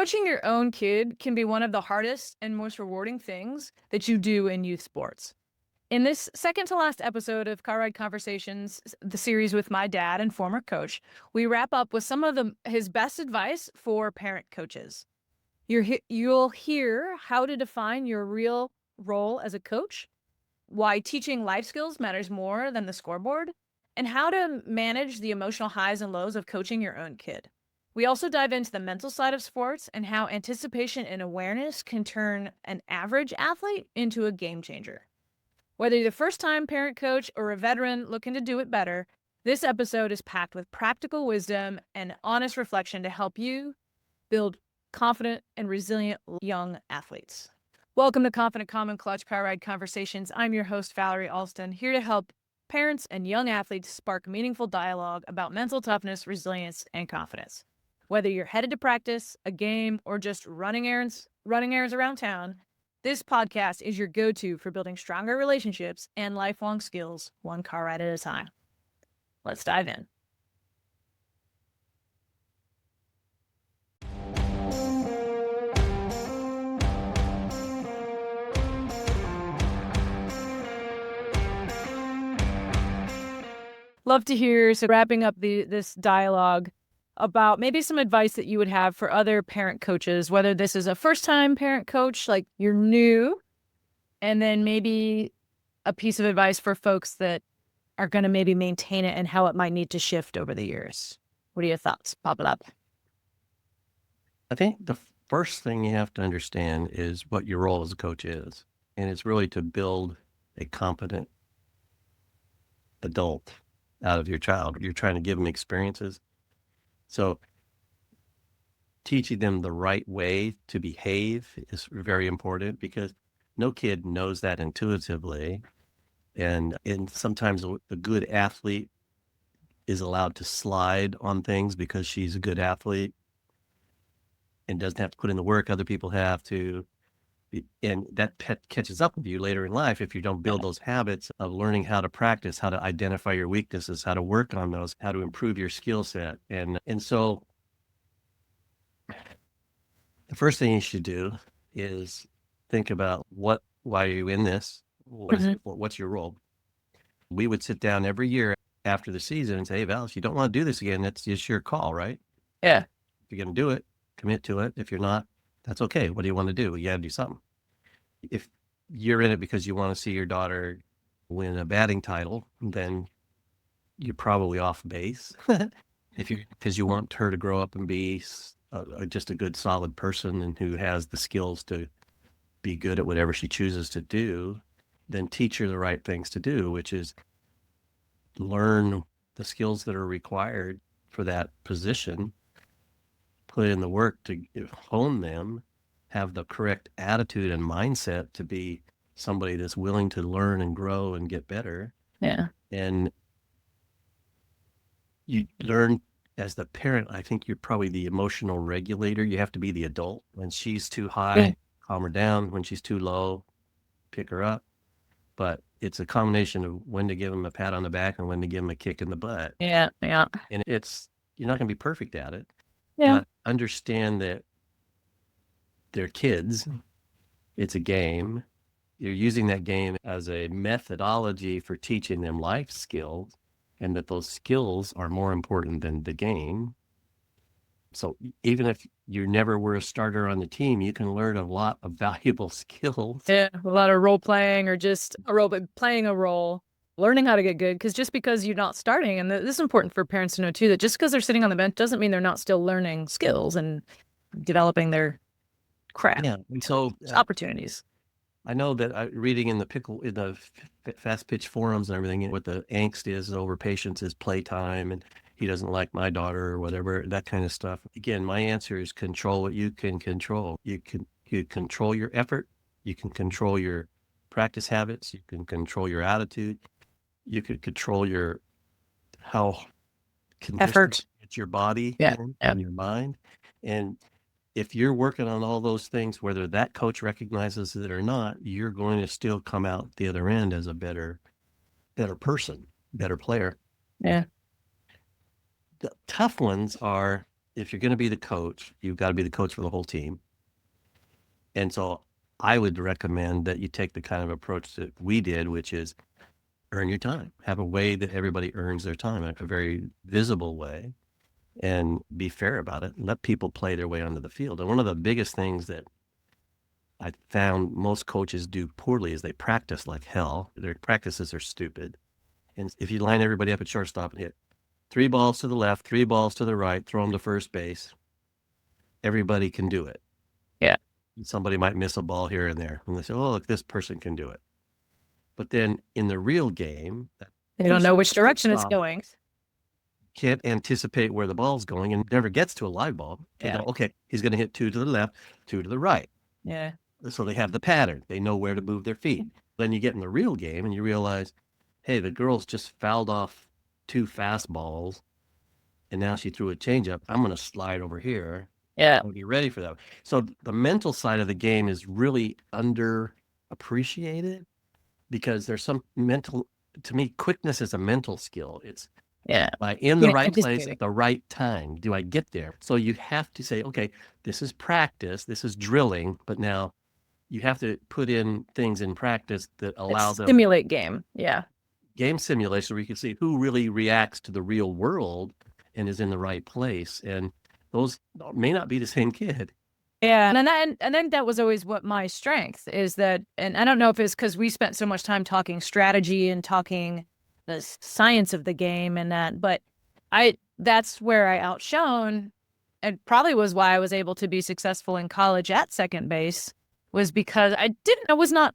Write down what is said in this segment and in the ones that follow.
Coaching your own kid can be one of the hardest and most rewarding things that you do in youth sports. In this second to last episode of Car Ride Conversations, the series with my dad and former coach, we wrap up with some of his best advice for parent coaches. You'll hear how to define your real role as a coach, why teaching life skills matters more than the scoreboard, and how to manage the emotional highs and lows of coaching your own kid. We also dive into the mental side of sports and how anticipation and awareness can turn an average athlete into a game changer. Whether you're the first time parent coach or a veteran looking to do it better, this episode is packed with practical wisdom and honest reflection to help you build confident and resilient young athletes. Welcome to Confident Common Clutch Car Ride Conversations. I'm your host, Valerie Alston, here to help parents and young athletes spark meaningful dialogue about mental toughness, resilience, and confidence. Whether you're headed to practice, a game, or just running errands around town, this podcast is your go-to for building stronger relationships and lifelong skills, one car ride at a time. Let's dive in. Love to hear, so wrapping up this dialogue about maybe some advice that you would have for other parent coaches, whether this is a first-time parent coach, like you're new, and then maybe a piece of advice for folks that are going to maybe maintain it and how it might need to shift over the years. What are your thoughts? Pop it up. I think the first thing you have to understand is what your role as a coach is. And it's really to build a competent adult out of your child. You're trying to give them experiences. So teaching them the right way to behave is very important because no kid knows that intuitively. And sometimes a good athlete is allowed to slide on things because she's a good athlete and doesn't have to put in the work other people have to. And that catches up with you later in life if you don't build those habits of learning how to practice, how to identify your weaknesses, how to work on those, how to improve your skill set. And so the first thing you should do is think about why are you in this? What's your role? We would sit down every year after the season and say, hey, Val, if you don't want to do this again, that's just your call, right? Yeah. If you're going to do it, commit to it. If you're not, that's okay. What do you want to do? You got to do something. If you're in it because you want to see your daughter win a batting title, then you're probably off base. Because you want her to grow up and be just a good, solid person and who has the skills to be good at whatever she chooses to do, then teach her the right things to do, which is learn the skills that are required for that position, put in the work to hone them, have the correct attitude and mindset to be somebody that's willing to learn and grow and get better. Yeah. And you learn as the parent, I think you're probably the emotional regulator. You have to be the adult. When she's too high, calm her down. When she's too low, pick her up. But it's a combination of when to give them a pat on the back and when to give them a kick in the butt. Yeah. Yeah. And you're not going to be perfect at it. Yeah. But understand that they're kids. It's a game. You're using that game as a methodology for teaching them life skills, and that those skills are more important than the game. So even if you never were a starter on the team, you can learn a lot of valuable skills. Yeah, a lot of role playing or just playing a role, learning how to get good. Because just because you're not starting, and this is important for parents to know too, that just because they're sitting on the bench doesn't mean they're not still learning skills and developing their craft. Yeah, so opportunities. I know that reading in the fast pitch forums and everything, what the angst is over patience is playtime, and he doesn't like my daughter or whatever, that kind of stuff. Again, my answer is control what you can control. You control your effort. You can control your practice habits. You can control your attitude. You can control how effort. It's your body and your mind. And if you're working on all those things, whether that coach recognizes it or not, you're going to still come out the other end as a better person, better player. Yeah. The tough ones are if you're going to be the coach, you've got to be the coach for the whole team. And so I would recommend that you take the kind of approach that we did, which is earn your time. Have a way that everybody earns their time, a very visible way, and be fair about it. Let people play their way onto the field. And one of the biggest things that I found most coaches do poorly is they practice like hell. Their practices are stupid. And if you line everybody up at shortstop and hit 3 balls to the left, 3 balls to the right, throw them to first base, everybody can do it. Yeah. Somebody might miss a ball here and there. And they say, oh, look, this person can do it. But then in the real game, they don't know which direction it's going. Can't anticipate where the ball's going and never gets to a live ball. They go, okay, he's going to hit 2 to the left, 2 to the right. Yeah. So they have the pattern. They know where to move their feet. Then you get in the real game and you realize, hey, the girl's just fouled off 2 fastballs, and now she threw a changeup. I'm going to slide over here. Yeah. I'll be ready for that. So the mental side of the game is really underappreciated because there's some mental, to me, quickness is a mental skill. It's in the right place at the right time. Do I get there? So you have to say, okay, this is practice, this is drilling, but now you have to put in things in practice that allow them stimulate game. Yeah. Game simulation where you can see who really reacts to the real world and is in the right place. And those may not be the same kid. Yeah. And then that was always what my strength is that, and I don't know if it's because we spent so much time talking strategy and talking the science of the game and that, but that's where I outshone, and probably was why I was able to be successful in college at second base, was because I was not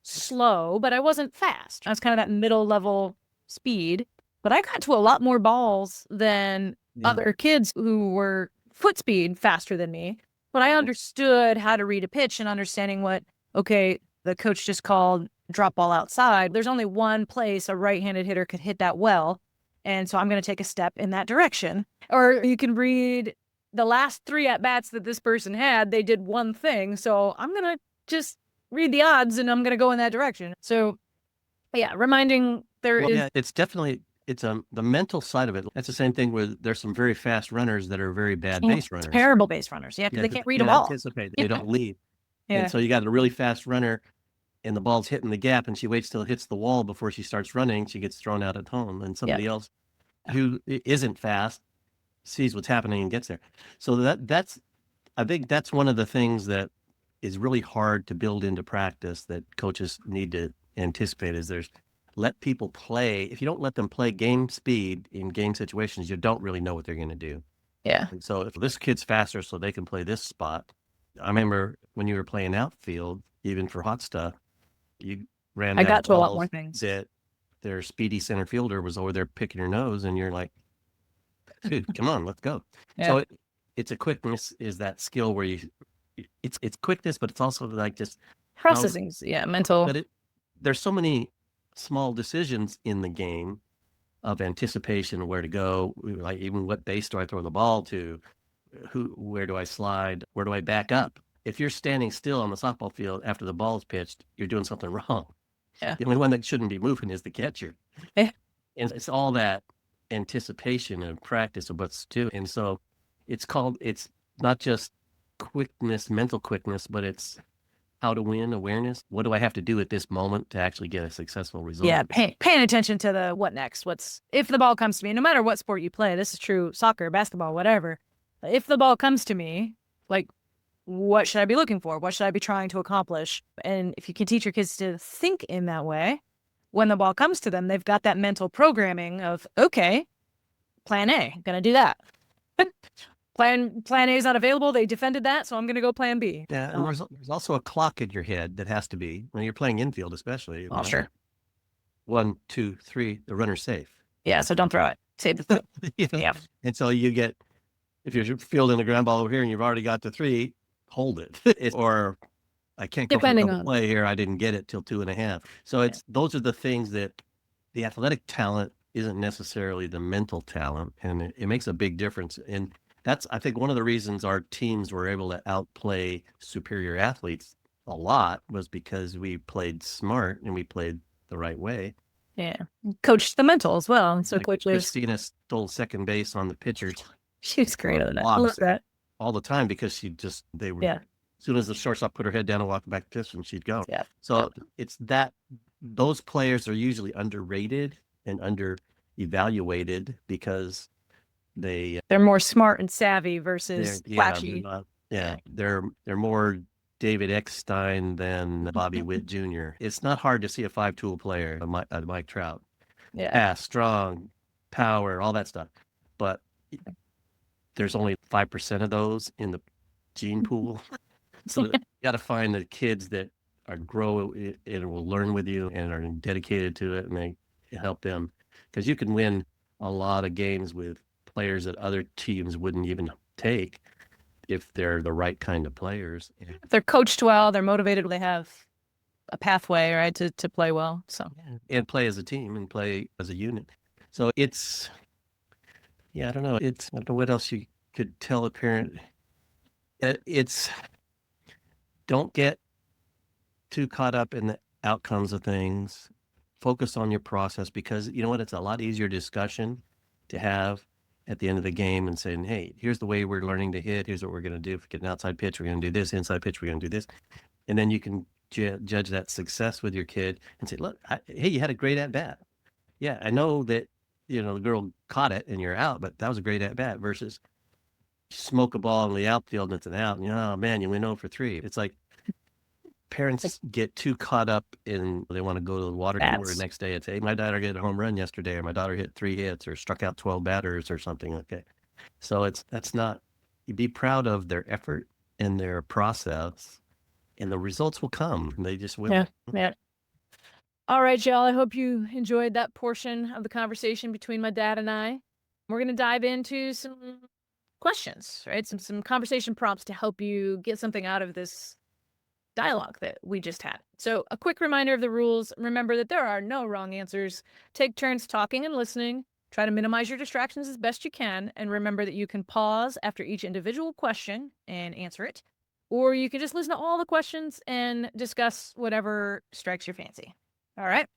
slow, but I wasn't fast. I was kind of that middle level speed, but I got to a lot more balls than other kids who were foot speed faster than me. But I understood how to read a pitch and understanding what, okay, the coach just called drop ball outside. There's only one place a right-handed hitter could hit that well. And so I'm going to take a step in that direction. Or you can read the last 3 at-bats that this person had, they did one thing. So I'm going to just read the odds and I'm going to go in that direction. So yeah, reminding it's definitely, the mental side of it. That's the same thing with there's some very fast runners that are very bad base runners. Terrible base runners. Yeah, because they can't read a ball. They don't lead. Yeah. And so you got a really fast runner and the ball's hitting the gap and she waits till it hits the wall before she starts running. She gets thrown out at home, and somebody else who isn't fast sees what's happening and gets there. So I think that's one of the things that is really hard to build into practice that coaches need to anticipate is let people play. If you don't let them play game speed in game situations, you don't really know what they're going to do. Yeah. And so if this kid's faster so they can play this spot. I remember when you were playing outfield, even for hot stuff, you ran. I got to a lot more things. That their speedy center fielder was over there picking your nose, and you're like, dude, come on, let's go. Yeah. So it's a quickness is that skill where it's quickness, but it's also like just processing, mental. But there's so many small decisions in the game of anticipation of where to go, like even what base do I throw the ball to, where do I slide, where do I back up? If you're standing still on the softball field after the ball is pitched, you're doing something wrong. Yeah. The only one that shouldn't be moving is the catcher. Yeah. And it's all that anticipation and practice of what's to do. And so it's not just quickness, mental quickness, but it's how to win awareness. What do I have to do at this moment to actually get a successful result? Yeah, paying attention to the what next. If the ball comes to me, no matter what sport you play, this is true, soccer, basketball, whatever. If the ball comes to me, like, what should I be looking for? What should I be trying to accomplish? And if you can teach your kids to think in that way, when the ball comes to them, they've got that mental programming of, okay, plan A, gonna do that. Plan A is not available. They defended that, so I'm going to go plan B. Yeah, and there's also a clock in your head that has to be, when you're playing infield especially. Oh, sure. 1, 2, 3, the runner's safe. Yeah, so don't throw it. Save the throw. Yeah. And so you get, if you're fielding a ground ball over here and you've already got to 3, hold it. Or I can't go for the play here. I didn't get it till 2.5. So those are the things that the athletic talent isn't necessarily the mental talent, and it makes a big difference. And that's, I think, one of the reasons our teams were able to outplay superior athletes a lot was because we played smart and we played the right way. Yeah. Coached the mental as well. So like Christina stole second base on the pitcher She was great or on that. I love blocks that. all the time because they were, Yeah. as soon as the shortstop put her head down and walked back to pitch, and she'd go. Yeah. So it's that those players are usually underrated and under evaluated because they're more smart and savvy versus flashy. they're more David Eckstein than Bobby Witt Jr. It's not hard to see a five-tool player, Mike Trout. Yeah. Fast, strong, power, all that stuff. But there's only 5% of those in the gene pool. So you got to find the kids that grow and will learn with you and are dedicated to it, and they help them. Because you can win a lot of games with players that other teams wouldn't even take if they're the right kind of players. If they're coached well, they're motivated, they have a pathway, right, to play well. So and play as a team and play as a unit. So it's, I don't know. I don't know what else you could tell a parent. It's don't get too caught up in the outcomes of things. Focus on your process, because you know what? It's a lot easier discussion to have at the end of the game and saying, hey, here's the way we're learning to hit. Here's what we're going to do. If we get an outside pitch, we're going to do this. Inside pitch, we're going to do this. And then you can judge that success with your kid and say, look, hey, you had a great at bat. Yeah, I know that, the girl caught it and you're out, but that was a great at bat, versus smoke a ball in the outfield and it's an out. And oh man, you went 0 for 3. It's like parents get too caught up in, they want to go to the water cooler the next day and say, hey, my daughter hit a home run yesterday, or my daughter hit 3 hits or struck out 12 batters or something. Okay. So that's not, you be proud of their effort and their process, and the results will come. They just will. Yeah. All right, y'all. I hope you enjoyed that portion of the conversation between my dad and I. We're going to dive into some questions, right? Some conversation prompts to help you get something out of this dialogue that we just had. So a quick reminder of the rules. Remember that there are no wrong answers. Take turns talking and listening. Try to minimize your distractions as best you can. And remember that you can pause after each individual question and answer it. Or you can just listen to all the questions and discuss whatever strikes your fancy. All right.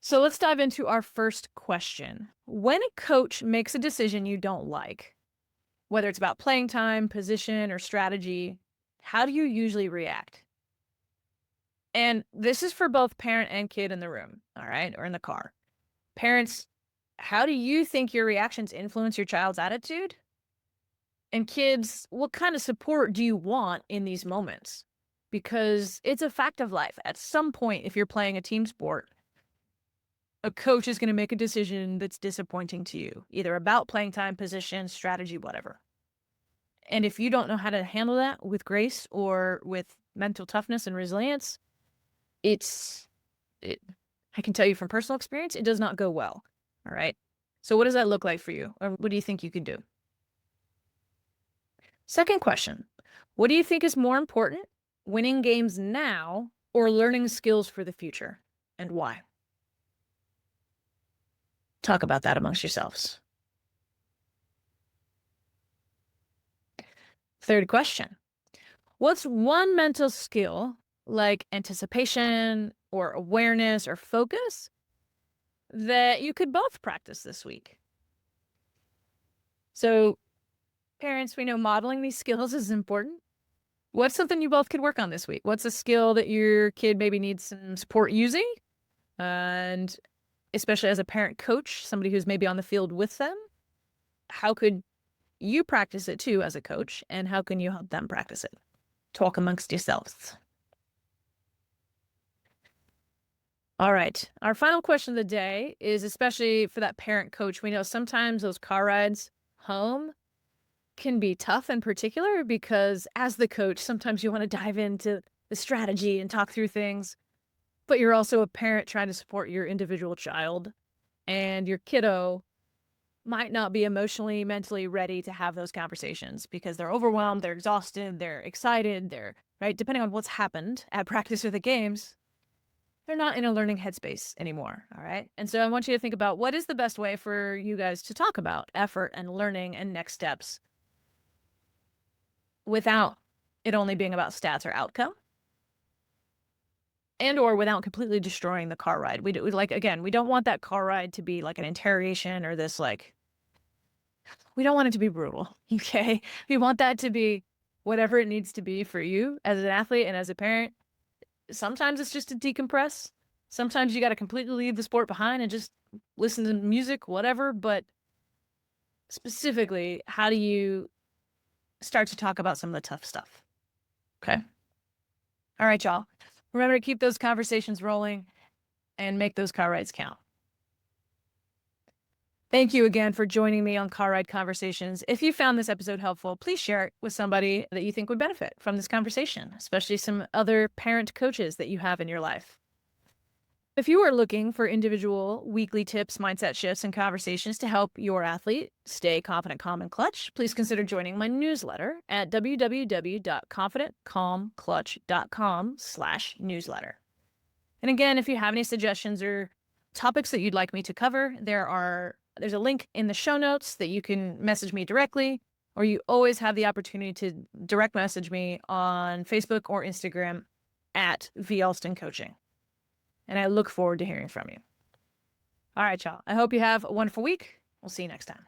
So let's dive into our first question. When a coach makes a decision you don't like, whether it's about playing time, position, or strategy, how do you usually react? And this is for both parent and kid in the room, all right, or in the car. Parents, how do you think your reactions influence your child's attitude? And kids, what kind of support do you want in these moments? Because it's a fact of life. At some point, if you're playing a team sport, a coach is going to make a decision that's disappointing to you, either about playing time, position, strategy, whatever. And if you don't know how to handle that with grace or with mental toughness and resilience, I can tell you from personal experience, it does not go well. All right. So what does that look like for you? Or what do you think you could do? Second question. What do you think is more important, winning games now or learning skills for the future, and why? Talk about that amongst yourselves. Third question. What's one mental skill, like anticipation or awareness or focus, that you could both practice this week? So, parents, we know modeling these skills is important. What's something you both could work on this week? What's a skill that your kid maybe needs some support using? And especially as a parent coach, somebody who's maybe on the field with them, how could you practice it too as a coach, and how can you help them practice it? Talk amongst yourselves. All right. Our final question of the day is especially for that parent coach. We know sometimes those car rides home can be tough in particular because as the coach, sometimes you want to dive into the strategy and talk through things, but you're also a parent trying to support your individual child, and your kiddo might not be emotionally, mentally ready to have those conversations because they're overwhelmed, they're exhausted, they're excited, they're, right, depending on what's happened at practice or the games, they're not in a learning headspace anymore, all right? And so I want you to think about what is the best way for you guys to talk about effort and learning and next steps without it only being about stats or outcome, and or without completely destroying the car ride. We don't want that car ride to be like an interrogation or this like We don't want it to be brutal, okay? We want that to be whatever it needs to be for you as an athlete and as a parent. Sometimes it's just to decompress. Sometimes you got to completely leave the sport behind and just listen to music, whatever. But specifically, how do you start to talk about some of the tough stuff? Okay. All right, y'all. Remember to keep those conversations rolling and make those car rides count. Thank you again for joining me on Car Ride Conversations. If you found this episode helpful, please share it with somebody that you think would benefit from this conversation, especially some other parent coaches that you have in your life. If you are looking for individual weekly tips, mindset shifts, and conversations to help your athlete stay confident, calm, and clutch, please consider joining my newsletter at www.confidentcalmclutch.com/newsletter. And again, if you have any suggestions or topics that you'd like me to cover, there's a link in the show notes that you can message me directly, or you always have the opportunity to direct message me on Facebook or Instagram at Alston Coaching. And I look forward to hearing from you. All right, y'all. I hope you have a wonderful week. We'll see you next time.